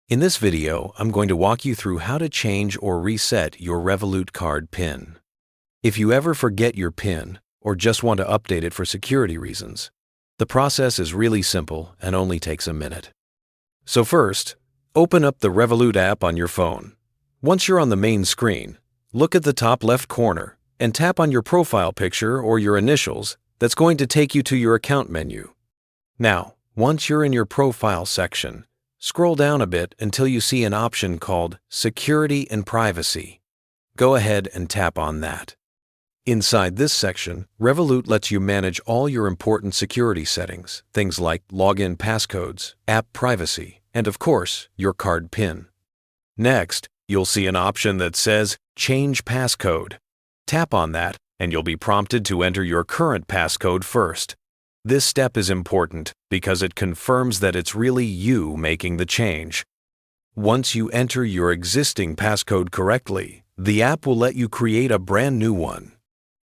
In this video, I'm going to walk you through how to change or reset your Revolut card PIN. If you ever forget your PIN or just want to update it for security reasons, the process is really simple and only takes a minute. So first, open up the Revolut app on your phone. Once you're on the main screen, look at the top left corner and tap on your profile picture or your initials that's going to take you to your account menu. Now, once you're in your profile section, scroll down a bit until you see an option called Security and Privacy. Go ahead and tap on that. Inside this section, Revolut lets you manage all your important security settings, things like login passcodes, app privacy, and of course, your card PIN. Next, you'll see an option that says Change Passcode. Tap on that, and you'll be prompted to enter your current passcode first. This step is important because it confirms that it's really you making the change. Once you enter your existing passcode correctly, the app will let you create a brand new one.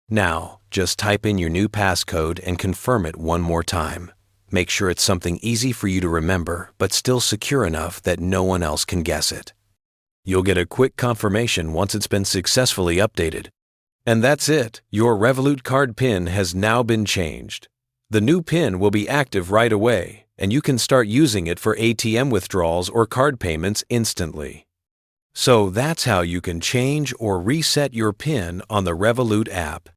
Now, just type in your new passcode and confirm it one more time. Make sure it's something easy for you to remember, but still secure enough that no one else can guess it. You'll get a quick confirmation once it's been successfully updated. And that's it. Your Revolut card PIN has now been changed. The new PIN will be active right away, and you can start using it for ATM withdrawals or card payments instantly. So that's how you can change or reset your PIN on the Revolut app.